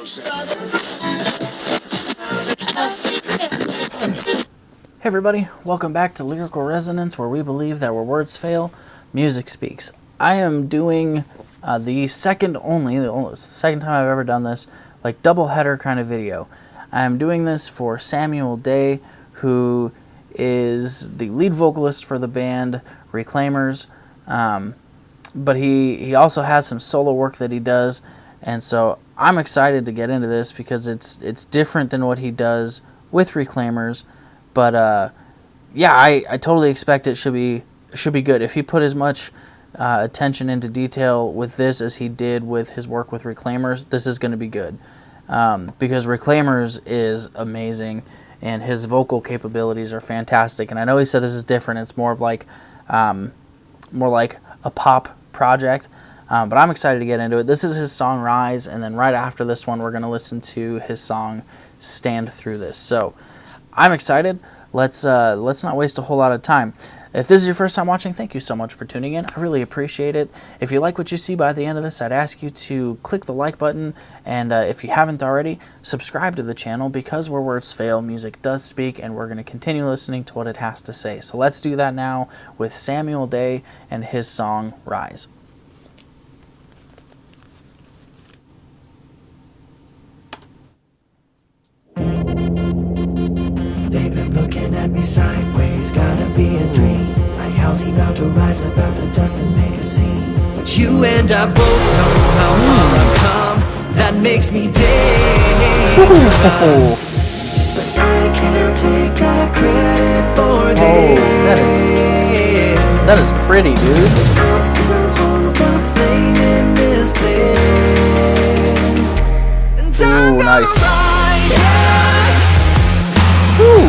Hey everybody, welcome back to Lyrical Resonance, where we believe that where words fail, music speaks. I am doing the second time I've ever done this, like double header kind of video. I am doing this for Samuel Day, who is the lead vocalist for the band Reclaimers, but he also has some solo work that he does, and so I'm excited to get into this because it's different than what he does with Reclaimers. But yeah, I totally expect it should be good. If he put as much attention into detail with this as he did with his work with Reclaimers, this is going to be good. Because Reclaimers is amazing, and his vocal capabilities are fantastic. And I know he said this is different. It's more like a pop project. But I'm excited to get into it. This is his song Rise, and then right after this one, we're going to listen to his song Stand Through This. So I'm excited. Let's not waste a whole lot of time. If this is your first time watching, thank you so much for tuning in. I really appreciate it. If you like what you see by the end of this, I'd ask you to click the like button, and if you haven't already, subscribe to the channel, because where words fail, music does speak, and we're going to continue listening to what it has to say. So let's do that now with Samuel Day and his song Rise. They've been looking at me sideways, gotta be a dream. Like how's he about to rise above the dust and make a scene? But you and I both know how far I've come. That makes me dangerous. But I can't take that credit for this. That is pretty, dude. I'll still hold the flame in this place. And I'm gonna nice. rise, yeah. Woo.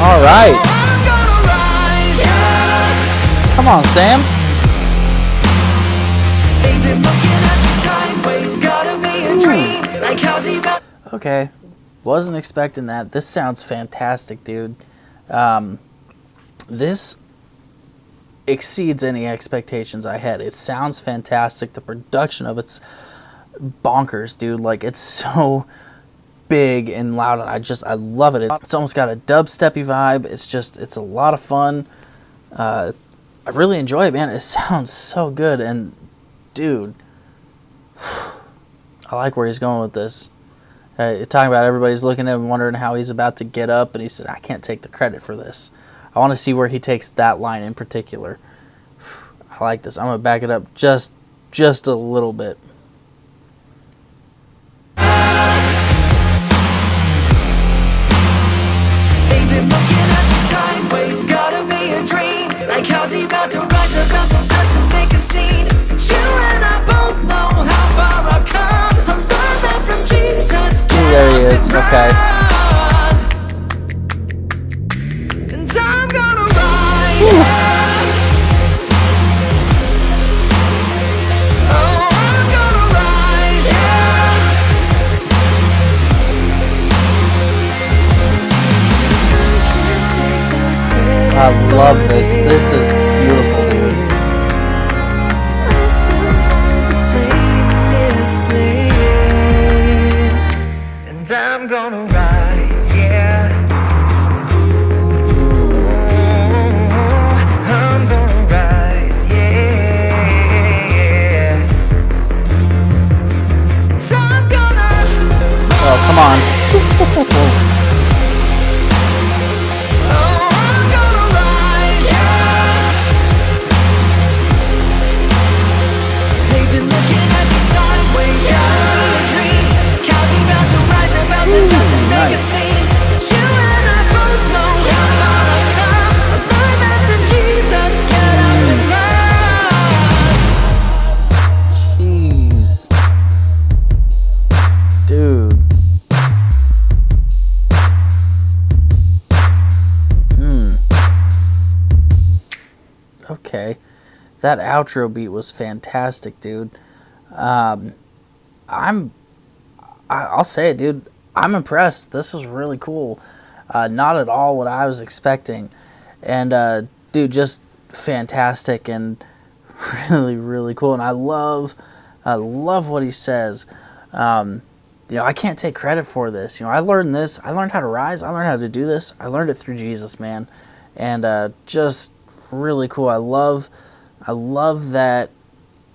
All right. Come on, Sam. Okay. Wasn't expecting that. This sounds fantastic, dude. This exceeds any expectations I had. It sounds fantastic. The production of it's bonkers, dude. Like, it's so big and loud, and I love it. It's almost got a dubsteppy vibe. It's a lot of fun. I really enjoy it, man. It sounds so good, and dude, I like where he's going with this. Talking about everybody's looking at him wondering how he's about to get up, and he said, I can't take the credit for this. I want to see where he takes that line in particular. I like this. I'm gonna back it up just a little bit. There he is. Okay. And I'm gonna rise. Oh, I'm gonna rise. I love this. This is beautiful, dude. I'm gonna rise, yeah. I'm gonna rise, yeah. And I'm gonna Oh, come on. I'm gonna rise, yeah. They've been looking at me sideways, gotta be a dream. Cause he's about to rise above the dust and make a Nice. scene. You and I both know how far I've come. A learned that from Jesus, get up and run. Jeez. Dude. Okay. That outro beat was fantastic, dude. I'll say it, dude. I'm impressed. This was really cool. Not at all what I was expecting. And, dude, just fantastic and really, really cool. And I love what he says. You know, I can't take credit for this. You know, I learned this. I learned how to rise. I learned how to do this. I learned it through Jesus, man, and just really cool. I love that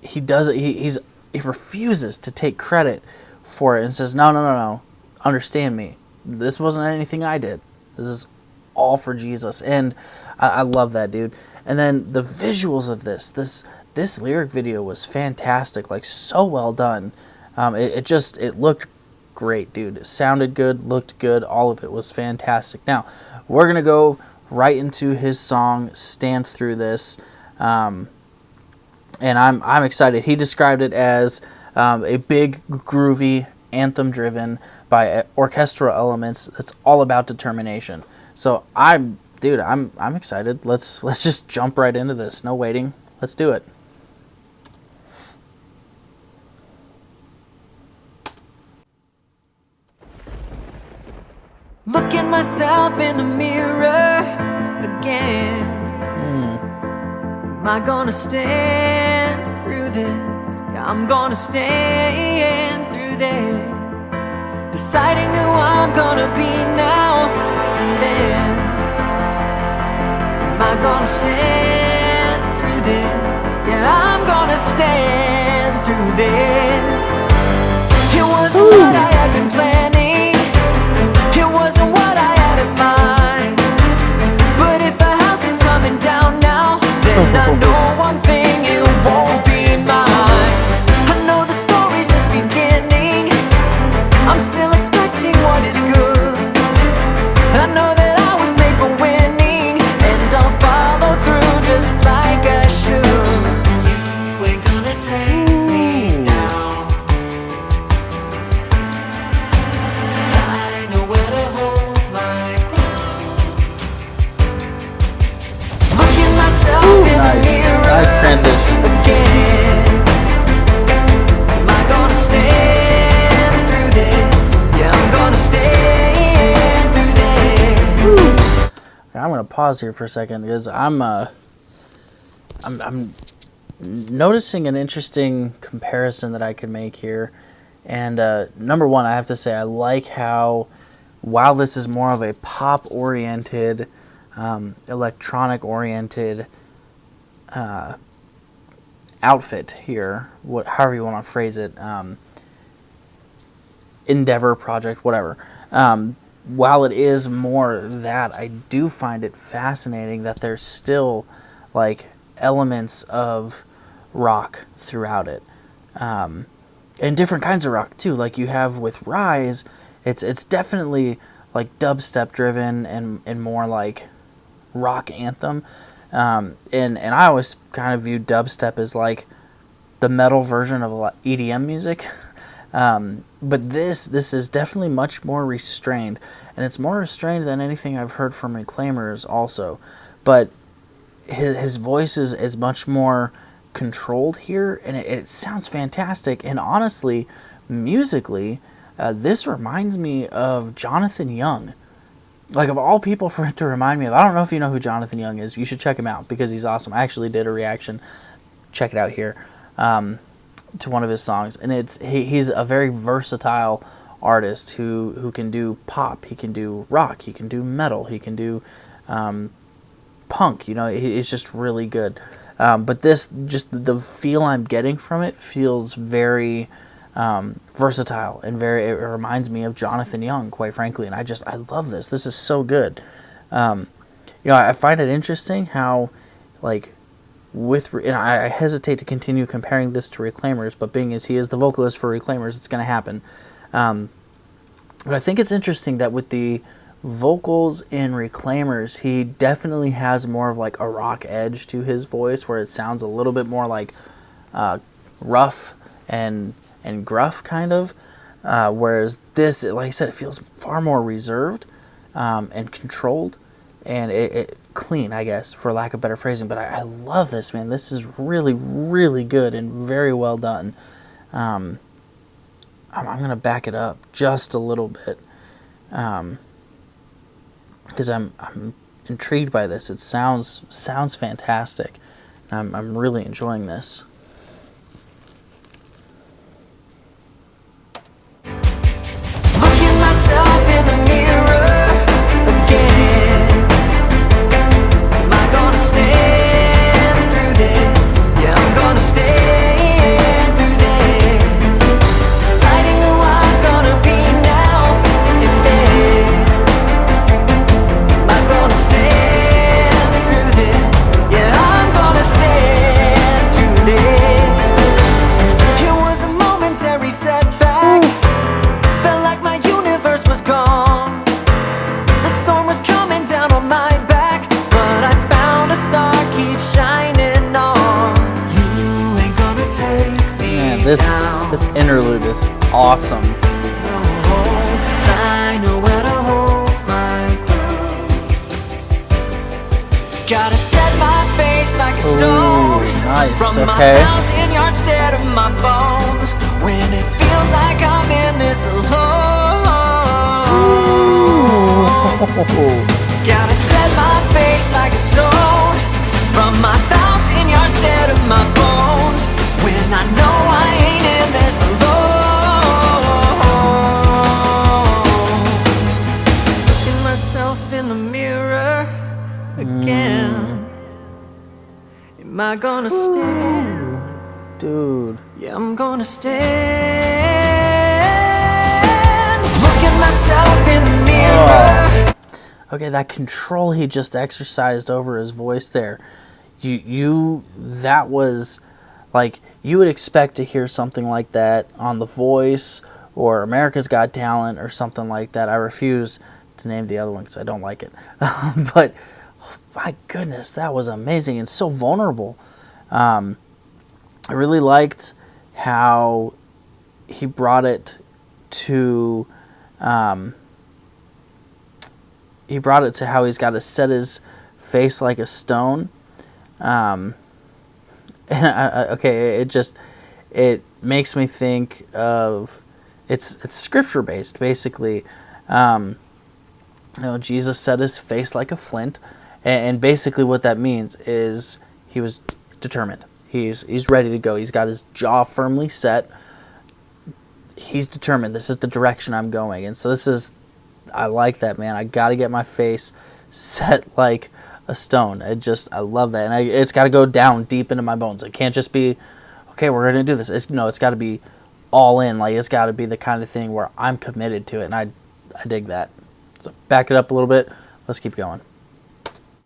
he does it. He refuses to take credit for it and says, no. Understand me. This wasn't anything I did. This is all for Jesus, and I love that, dude. And then the visuals of this lyric video was fantastic, like so well done. It looked great, dude. It sounded good, looked good. All of it was fantastic. Now we're gonna go right into his song "Stand Through This," and I'm excited. He described it as a big, groovy anthem driven by orchestral elements that's all about determination. So I'm excited. Let's just jump right into this. No waiting. Let's do it. Look at myself in the mirror again. Am I gonna stand through this? Yeah, I'm gonna stand through this. Deciding who I'm gonna be now and then. Am I gonna stand through this? Yeah, I'm gonna stand through this. It wasn't what I had been planning. It wasn't what I had in mind. But if a house is coming down now, then I know one thing, it won't be mine. I know the story's just beginning. I'm still expecting what is good. I know that I was made for winning, and I'll follow through just like I should. You ain't gonna take me down. I know where to hold my ground. Look at myself in the mirror. Nice transition. Again. Am I gonna stand through this? Yeah, I'm gonna stand through this. I'm gonna pause here for a second because I'm noticing an interesting comparison that I could make here. And number one, I have to say I like how, while this is more of a pop-oriented, electronic-oriented outfit here, however you want to phrase it, endeavor, project, whatever. While it is more that, I do find it fascinating that there's still like elements of rock throughout it, and different kinds of rock too. Like you have with Rise, it's definitely like dubstep driven and more like rock anthem. And I always kind of view dubstep as like the metal version of EDM music. But this is definitely much more restrained, and it's more restrained than anything I've heard from Reclaimers also. But his voice is much more controlled here, and it sounds fantastic. And honestly, musically, this reminds me of Jonathan Young. Like, of all people for it to remind me of, I don't know if you know who Jonathan Young is. You should check him out because he's awesome. I actually did a reaction. Check it out here. To one of his songs, and he's a very versatile artist who can do pop, he can do rock, he can do metal, he can do punk. You know, it's just really good. But this, just the feel I'm getting from it feels very versatile and it reminds me of Jonathan Young, quite frankly. And I love this. This is so good. You know, I find it interesting how, like, and I hesitate to continue comparing this to Reclaimers, but being as he is the vocalist for Reclaimers, it's going to happen. But I think it's interesting that with the vocals in Reclaimers, he definitely has more of like a rock edge to his voice, where it sounds a little bit more like rough and gruff kind of. Whereas this, like I said, it feels far more reserved and controlled, and it clean, I guess, for lack of better phrasing. But I love this, man. This is really, really good and very well done. I'm going to back it up just a little bit because I'm intrigued by this. It sounds fantastic. I'm really enjoying this. This interlude is awesome. Cause I know where to hold my ground. Gotta set my face like a stone. Nice, From okay. my 1,000 yards instead of my bones. When it feels like I'm in this alone. Gotta set my face like a stone. From my 1,000 yards instead of my bones. When I know I ain't in this alone. Looking myself in the mirror again. Am I gonna stand? Dude. Yeah, I'm gonna stand. Look at myself in the mirror. Okay, that control he just exercised over his voice there. That was like, you would expect to hear something like that on The Voice or America's Got Talent or something like that. I refuse to name the other one because I don't like it. But my goodness, that was amazing and so vulnerable. I really liked how he brought it to how he's got to set his face like a stone. And it makes me think of, it's scripture based basically. Jesus set his face like a flint, and basically what that means is he was determined. He's ready to go. He's got his jaw firmly set. He's determined. This is the direction I'm going. And so I like that, man. I got to get my face set like a stone. I love that. And it's got to go down deep into my bones. It can't just be, okay, we're going to do this. It's got to be all in. Like, it's got to be the kind of thing where I'm committed to it. And I dig that. So back it up a little bit. Let's keep going.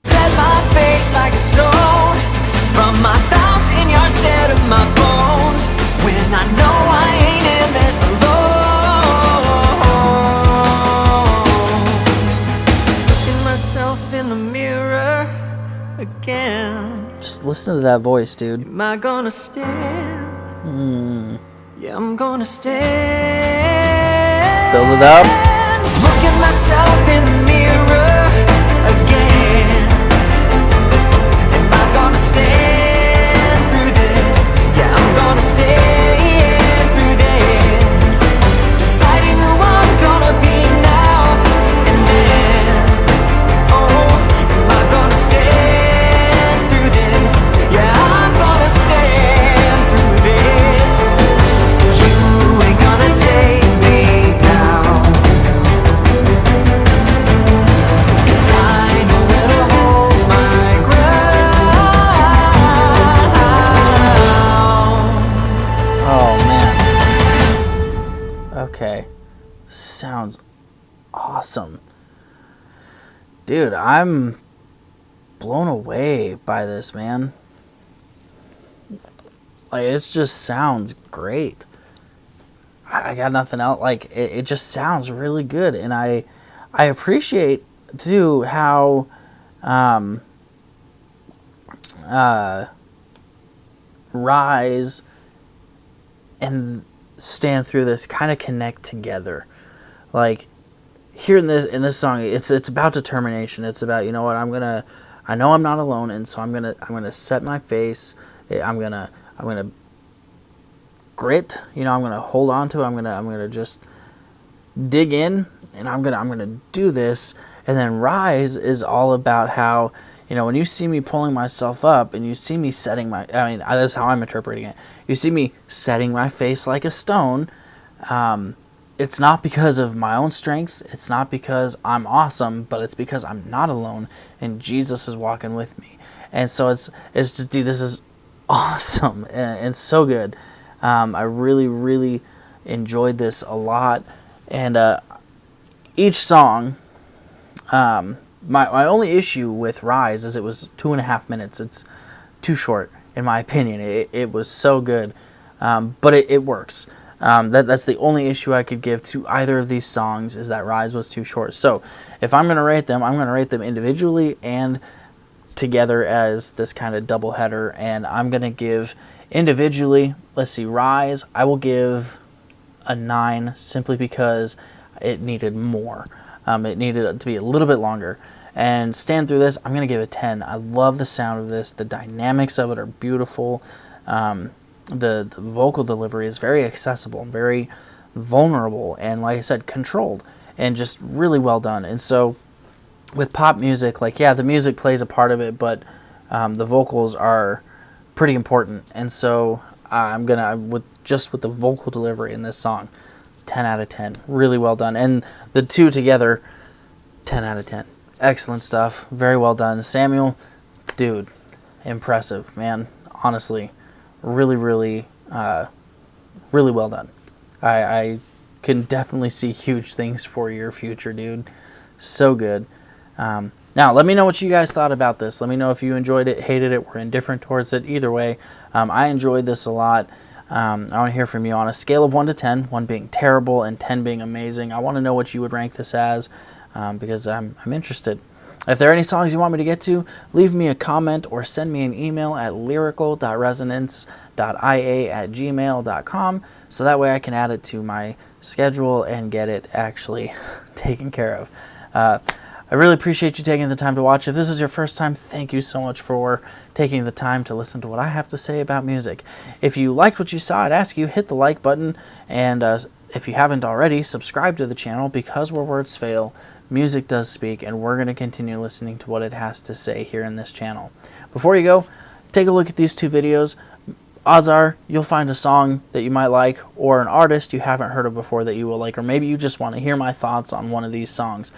Set my face like a stone. From my 1,000 yards instead of my bones. When I know I ain't in this alone. Looking myself in the mirror again. Just listen to that voice, dude. Am I gonna stand? Yeah, I'm gonna stand. Build it up. Look at myself in the mirror again. Am I gonna stand through this? Yeah, I'm gonna stand through this. Deciding who I'm gonna be now and then. Oh, am I gonna stand through this? Yeah, I'm gonna stand through this. You ain't gonna take me down. 'Cause I know where to hold my ground. Oh, man. Okay. Sounds awesome. Dude, I'm blown away by this, man. Like, it just sounds great. I got nothing else. Like, it just sounds really good. And I appreciate, too, how Rise and Stand Through This kind of connect together. Like, here in this song, it's about determination. It's about, you know what, I know I'm not alone, and so I'm gonna set my face. I'm gonna grit. I'm gonna hold on to it. I'm gonna just dig in, and I'm gonna do this. And then Rise is all about how, when you see me pulling myself up and you see me setting that's how I'm interpreting it. You see me setting my face like a stone. It's not because of my own strength. It's not because I'm awesome, but it's because I'm not alone and Jesus is walking with me. And so it's just, dude, this is awesome and so good. I really, really enjoyed this a lot. And each song, my only issue with Rise is it was 2.5 minutes. It's too short, in my opinion. It was so good, but it works. That's the only issue I could give to either of these songs, is that Rise was too short. So if I'm going to rate them, I'm going to rate them individually and together as this kind of double header, and I'm going to give Individually, let's see, Rise, I will give a 9 simply because it needed more. It needed to be a little bit longer. And Stand Through This, I'm going to give it 10. I love the sound of this. The dynamics of it are beautiful. The vocal delivery is very accessible, very vulnerable, and like I said, controlled, and just really well done. And so with pop music, like, yeah, the music plays a part of it, but the vocals are pretty important. And so I'm gonna, with the vocal delivery in this song, 10 out of 10. Really well done. And the two together, 10 out of 10. Excellent stuff. Very well done. Samuel, dude, impressive, man. Honestly, really, really, really well done. I can definitely see huge things for your future, dude. So good. Now, let me know what you guys thought about this. Let me know if you enjoyed it, hated it, were indifferent towards it. Either way, I enjoyed this a lot. I want to hear from you on a scale of 1 to 10, 1 being terrible and 10 being amazing. I want to know what you would rank this as, because I'm interested. If there are any songs you want me to get to, leave me a comment or send me an email at lyrical.resonance.ia@gmail.com, so that way I can add it to my schedule and get it actually taken care of. I really appreciate you taking the time to watch. If this is your first time, thank you so much for taking the time to listen to what I have to say about music. If you liked what you saw, I'd ask you hit the like button, and if you haven't already, subscribe to the channel, because where words fail, music does speak, and we're going to continue listening to what it has to say here in this channel. Before you go, take a look at these two videos. Odds are you'll find a song that you might like, or an artist you haven't heard of before that you will like, or maybe you just want to hear my thoughts on one of these songs.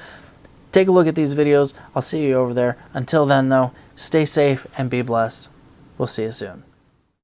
Take a look at these videos. I'll see you over there. Until then, though, stay safe and be blessed. We'll see you soon.